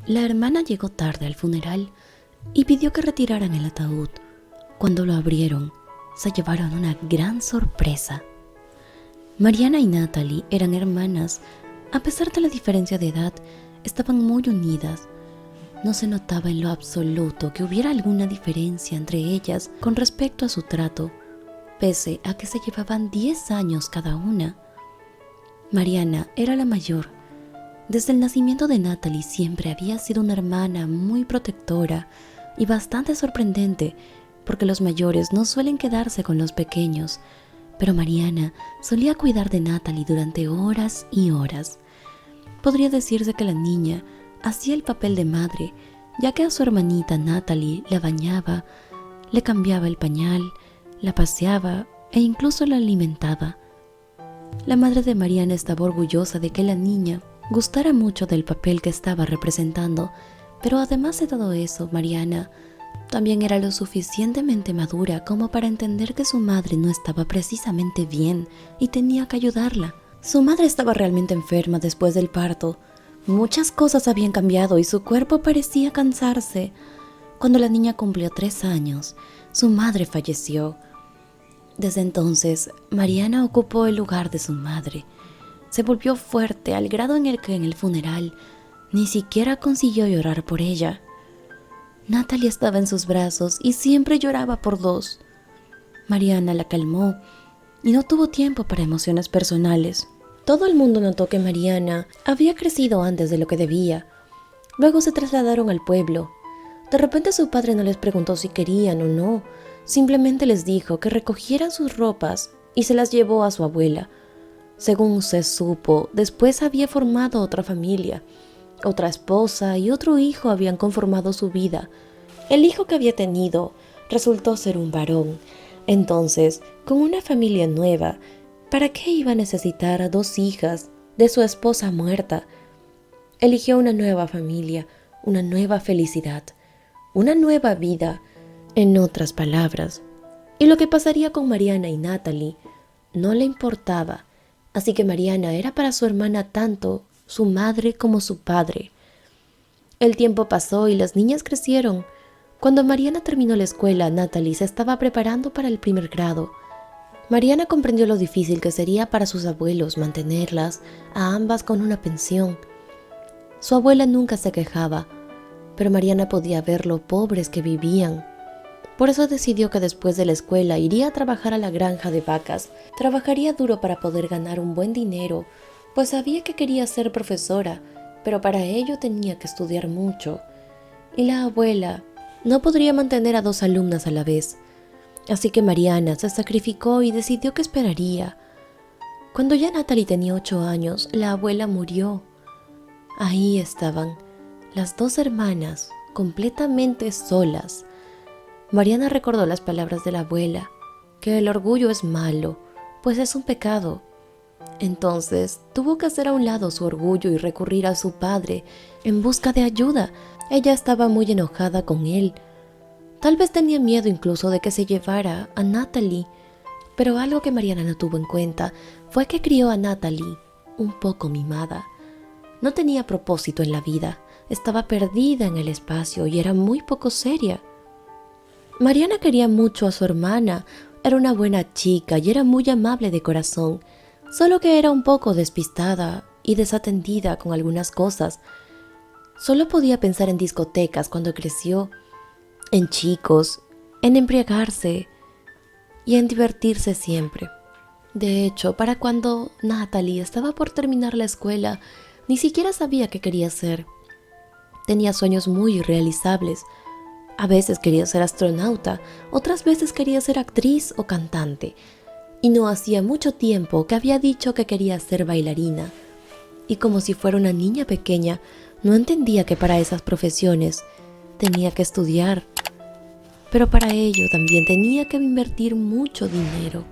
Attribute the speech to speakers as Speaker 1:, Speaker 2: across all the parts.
Speaker 1: La hermana llegó tarde al funeral y pidió que retiraran el ataúd. Cuando lo abrieron, se llevaron una gran sorpresa. Mariana y Natalie eran hermanas. A pesar de la diferencia de edad, estaban muy unidas. No se notaba en lo absoluto que hubiera alguna diferencia entre ellas con respecto a su trato, pese a que se llevaban 10 años cada una. Mariana era la mayor. Desde el nacimiento de Natalie siempre había sido una hermana muy protectora y bastante sorprendente, porque los mayores no suelen quedarse con los pequeños, pero Mariana solía cuidar de Natalie durante horas y horas. Podría decirse que la niña hacía el papel de madre, ya que a su hermanita Natalie la bañaba, le cambiaba el pañal, la paseaba e incluso la alimentaba. La madre de Mariana estaba orgullosa de que la niña gustara mucho del papel que estaba representando, pero además de todo eso, Mariana también era lo suficientemente madura como para entender que su madre no estaba precisamente bien y tenía que ayudarla. Su madre estaba realmente enferma después del parto. Muchas cosas habían cambiado y su cuerpo parecía cansarse. Cuando la niña cumplió 3 años, su madre falleció. Desde entonces, Mariana ocupó el lugar de su madre. Se volvió fuerte al grado en el que en el funeral ni siquiera consiguió llorar por ella. Natalie estaba en sus brazos y siempre lloraba por 2. Mariana la calmó y no tuvo tiempo para emociones personales. Todo el mundo notó que Mariana había crecido antes de lo que debía. Luego se trasladaron al pueblo. De repente su padre no les preguntó si querían o no. Simplemente les dijo que recogieran sus ropas y se las llevó a su abuela. Según se supo, después había formado otra familia. Otra esposa y otro hijo habían conformado su vida. El hijo que había tenido resultó ser un varón. Entonces, con una familia nueva, ¿para qué iba a necesitar a 2 hijas de su esposa muerta? Eligió una nueva familia, una nueva felicidad, una nueva vida, en otras palabras. Y lo que pasaría con Mariana y Natalie no le importaba, así que Mariana era para su hermana tanto su madre como su padre. El tiempo pasó y las niñas crecieron. Cuando Mariana terminó la escuela, Natalie se estaba preparando para el primer grado. Mariana comprendió lo difícil que sería para sus abuelos mantenerlas a ambas con una pensión. Su abuela nunca se quejaba, pero Mariana podía ver lo pobres que vivían. Por eso decidió que después de la escuela iría a trabajar a la granja de vacas. Trabajaría duro para poder ganar un buen dinero, pues sabía que quería ser profesora, pero para ello tenía que estudiar mucho. Y la abuela no podría mantener a 2 alumnas a la vez. Así que Mariana se sacrificó y decidió que esperaría. Cuando ya Natalie tenía 8 años, la abuela murió. Ahí estaban, las 2 hermanas, completamente solas. Mariana recordó las palabras de la abuela, que el orgullo es malo, pues es un pecado. Entonces tuvo que hacer a un lado su orgullo y recurrir a su padre en busca de ayuda. Ella estaba muy enojada con él. Tal vez tenía miedo incluso de que se llevara a Natalie, pero algo que Mariana no tuvo en cuenta fue que crió a Natalie un poco mimada. No tenía propósito en la vida, estaba perdida en el espacio y era muy poco seria. Mariana quería mucho a su hermana, era una buena chica y era muy amable de corazón, solo que era un poco despistada y desatendida con algunas cosas. Solo podía pensar en discotecas cuando creció, en chicos, en embriagarse y en divertirse siempre. De hecho, para cuando Natalie estaba por terminar la escuela, ni siquiera sabía qué quería hacer. Tenía sueños muy irrealizables. A veces quería ser astronauta, otras veces quería ser actriz o cantante. Y no hacía mucho tiempo que había dicho que quería ser bailarina. Y como si fuera una niña pequeña, no entendía que para esas profesiones tenía que estudiar. Pero para ello también tenía que invertir mucho dinero.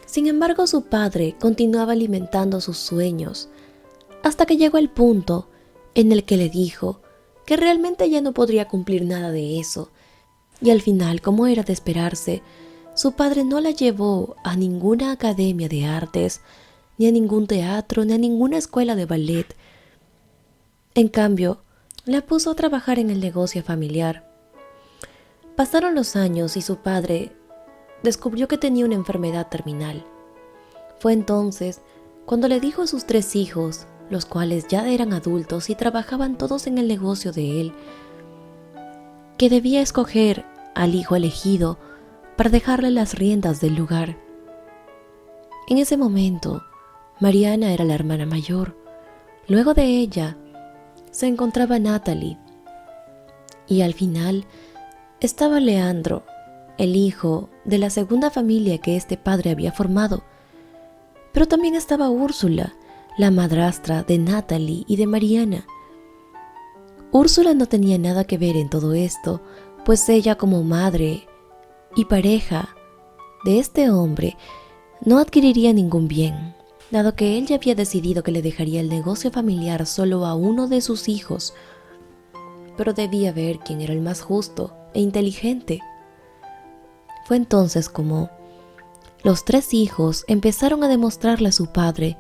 Speaker 1: Sin embargo, su padre continuaba alimentando sus sueños, hasta que llegó el punto en el que le dijo que realmente ya no podría cumplir nada de eso. Y al final, como era de esperarse, su padre no la llevó a ninguna academia de artes, ni a ningún teatro, ni a ninguna escuela de ballet. En cambio, la puso a trabajar en el negocio familiar. Pasaron los años y su padre descubrió que tenía una enfermedad terminal. Fue entonces cuando le dijo a sus 3 hijos, los cuales ya eran adultos y trabajaban todos en el negocio de él, que debía escoger al hijo elegido para dejarle las riendas del lugar. En ese momento, Mariana era la hermana mayor. Luego de ella se encontraba Natalie y al final estaba Leandro, el hijo de la segunda familia que este padre había formado. Pero también estaba Úrsula, la madrastra de Natalie y de Mariana. Úrsula no tenía nada que ver en todo esto, pues ella, como madre y pareja de este hombre, no adquiriría ningún bien, dado que él ya había decidido que le dejaría el negocio familiar solo a uno de sus hijos, pero debía ver quién era el más justo e inteligente. Fue entonces como los 3 hijos empezaron a demostrarle a su padre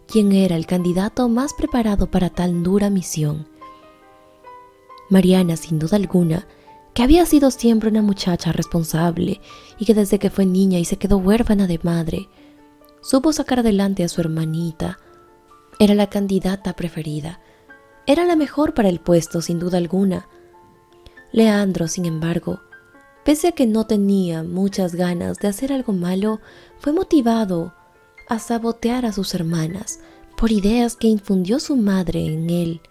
Speaker 1: quién era el candidato más preparado para tan dura misión. Mariana, sin duda alguna, que había sido siempre una muchacha responsable y que desde que fue niña y se quedó huérfana de madre, supo sacar adelante a su hermanita. Era la candidata preferida. Era la mejor para el puesto, sin duda alguna. Leandro, sin embargo, pese a que no tenía muchas ganas de hacer algo malo, fue motivado a sabotear a sus hermanas por ideas que infundió su madre en él.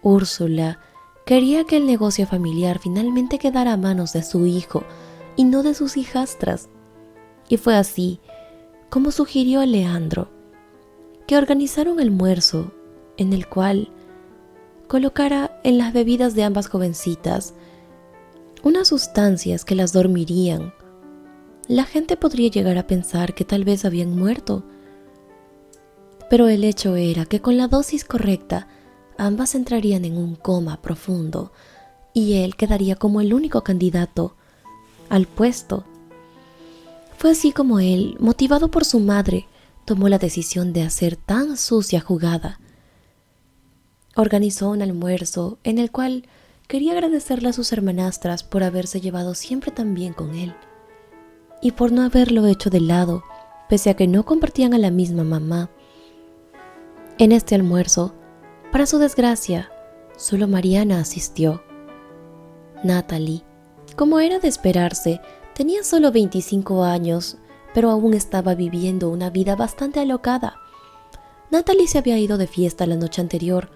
Speaker 1: Úrsula quería que el negocio familiar finalmente quedara a manos de su hijo y no de sus hijastras. Y fue así como sugirió a Leandro que organizara un almuerzo en el cual colocara en las bebidas de ambas jovencitas unas sustancias que las dormirían. La gente podría llegar a pensar que tal vez habían muerto, pero el hecho era que con la dosis correcta ambas entrarían en un coma profundo y él quedaría como el único candidato al puesto. Fue así como él, motivado por su madre, tomó la decisión de hacer tan sucia jugada. Organizó un almuerzo en el cual quería agradecerle a sus hermanastras por haberse llevado siempre tan bien con él y por no haberlo hecho de lado, pese a que no compartían a la misma mamá. En este almuerzo, para su desgracia, solo Mariana asistió. Natalie, como era de esperarse, tenía solo 25 años, pero aún estaba viviendo una vida bastante alocada. Natalie se había ido de fiesta la noche anterior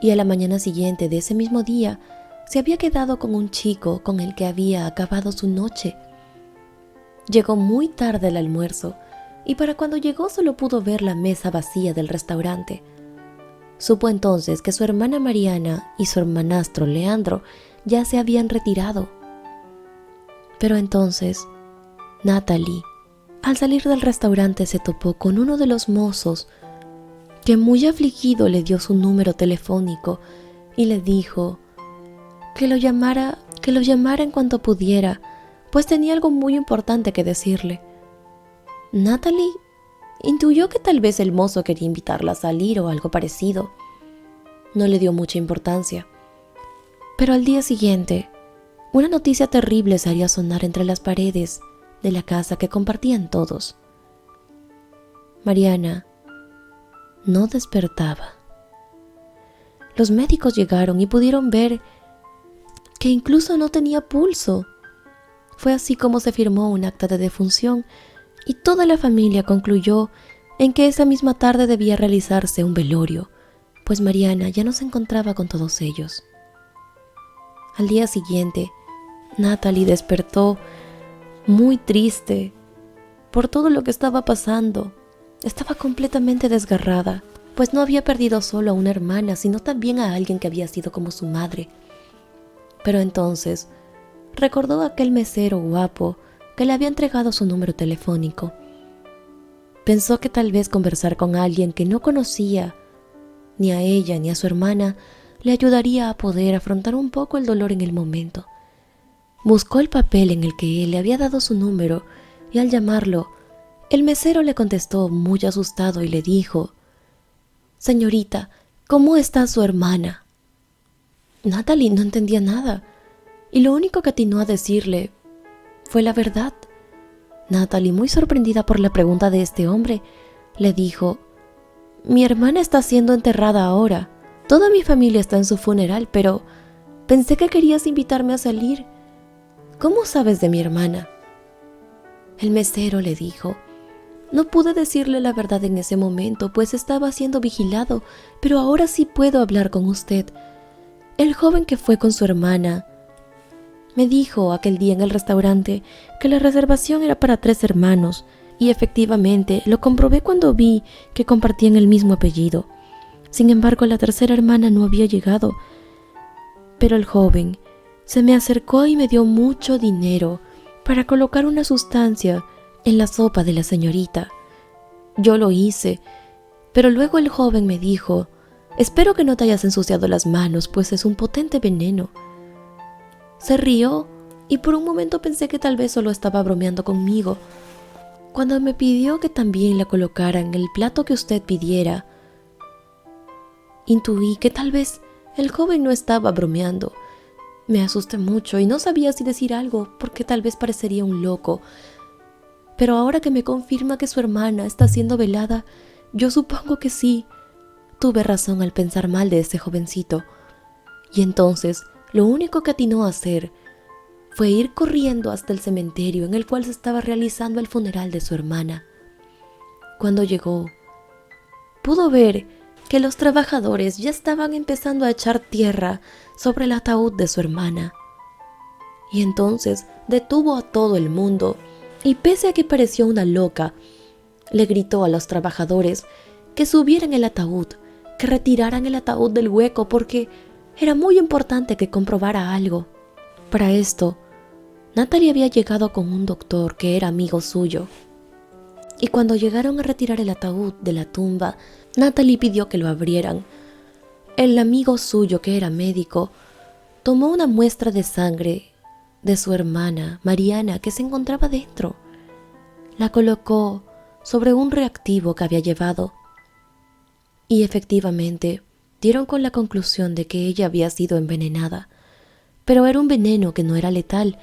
Speaker 1: y a la mañana siguiente de ese mismo día se había quedado con un chico con el que había acabado su noche. Llegó muy tarde al almuerzo y para cuando llegó solo pudo ver la mesa vacía del restaurante. Supo entonces que su hermana Mariana y su hermanastro Leandro ya se habían retirado. Pero entonces, Natalie, al salir del restaurante, se topó con uno de los mozos que muy afligido le dio su número telefónico y le dijo que lo llamara en cuanto pudiera, pues tenía algo muy importante que decirle. Natalie intuyó que tal vez el mozo quería invitarla a salir o algo parecido. No le dio mucha importancia. Pero al día siguiente, una noticia terrible se haría sonar entre las paredes de la casa que compartían todos. Mariana no despertaba. Los médicos llegaron y pudieron ver que incluso no tenía pulso. Fue así como se firmó un acta de defunción y toda la familia concluyó en que esa misma tarde debía realizarse un velorio, pues Mariana ya no se encontraba con todos ellos. Al día siguiente, Natalie despertó muy triste por todo lo que estaba pasando. Estaba completamente desgarrada, pues no había perdido solo a una hermana, sino también a alguien que había sido como su madre. Pero entonces recordó a aquel mesero guapo que le había entregado su número telefónico. Pensó que tal vez conversar con alguien que no conocía, ni a ella ni a su hermana, le ayudaría a poder afrontar un poco el dolor en el momento. Buscó el papel en el que él le había dado su número y al llamarlo, el mesero le contestó muy asustado y le dijo: «Señorita, ¿cómo está su hermana?». Natalie no entendía nada, y lo único que atinó a decirle fue la verdad. Natalie, muy sorprendida por la pregunta de este hombre, le dijo: mi hermana está siendo enterrada ahora. Toda mi familia está en su funeral, pero pensé que querías invitarme a salir. ¿Cómo sabes de mi hermana? El mesero le dijo: no pude decirle la verdad en ese momento, pues estaba siendo vigilado, pero ahora sí puedo hablar con usted. El joven que fue con su hermana me dijo aquel día en el restaurante que la reservación era para 3 hermanos, y efectivamente lo comprobé cuando vi que compartían el mismo apellido. Sin embargo, la tercera hermana no había llegado. Pero el joven se me acercó y me dio mucho dinero para colocar una sustancia en la sopa de la señorita. Yo lo hice, pero luego el joven me dijo: espero que no te hayas ensuciado las manos, pues es un potente veneno. Se rió y por un momento pensé que tal vez solo estaba bromeando conmigo. Cuando me pidió que también la colocara en el plato que usted pidiera, intuí que tal vez el joven no estaba bromeando. Me asusté mucho y no sabía si decir algo porque tal vez parecería un loco. Pero ahora que me confirma que su hermana está siendo velada, yo supongo que sí. Tuve razón al pensar mal de ese jovencito. Y entonces, lo único que atinó a hacer fue ir corriendo hasta el cementerio en el cual se estaba realizando el funeral de su hermana. Cuando llegó, pudo ver que los trabajadores ya estaban empezando a echar tierra sobre el ataúd de su hermana. Y entonces detuvo a todo el mundo y, pese a que pareció una loca, le gritó a los trabajadores que subieran el ataúd, que retiraran el ataúd del hueco porque era muy importante que comprobara algo. Para esto, Natalie había llegado con un doctor que era amigo suyo. Y cuando llegaron a retirar el ataúd de la tumba, Natalie pidió que lo abrieran. El amigo suyo, que era médico, tomó una muestra de sangre de su hermana, Mariana, que se encontraba dentro. La colocó sobre un reactivo que había llevado. Y efectivamente, dieron con la conclusión de que ella había sido envenenada. Pero era un veneno que no era letal,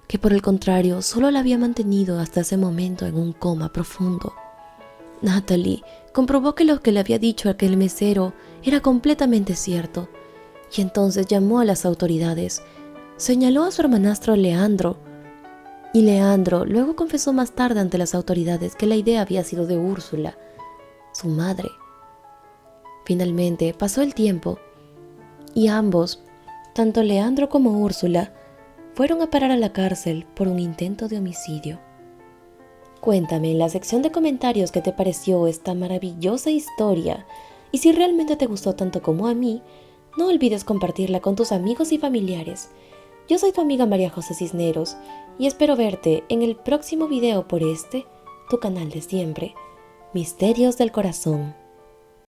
Speaker 1: que por el contrario solo la había mantenido hasta ese momento en un coma profundo. Natalie comprobó que lo que le había dicho aquel mesero era completamente cierto, y entonces llamó a las autoridades. Señaló a su hermanastro Leandro, y Leandro luego confesó más tarde ante las autoridades que la idea había sido de Úrsula, su madre. Finalmente pasó el tiempo, y ambos, tanto Leandro como Úrsula, fueron a parar a la cárcel por un intento de homicidio. Cuéntame en la sección de comentarios qué te pareció esta maravillosa historia, y si realmente te gustó tanto como a mí, no olvides compartirla con tus amigos y familiares. Yo soy tu amiga María José Cisneros, y espero verte en el próximo video por tu canal de siempre, Misterios del Corazón.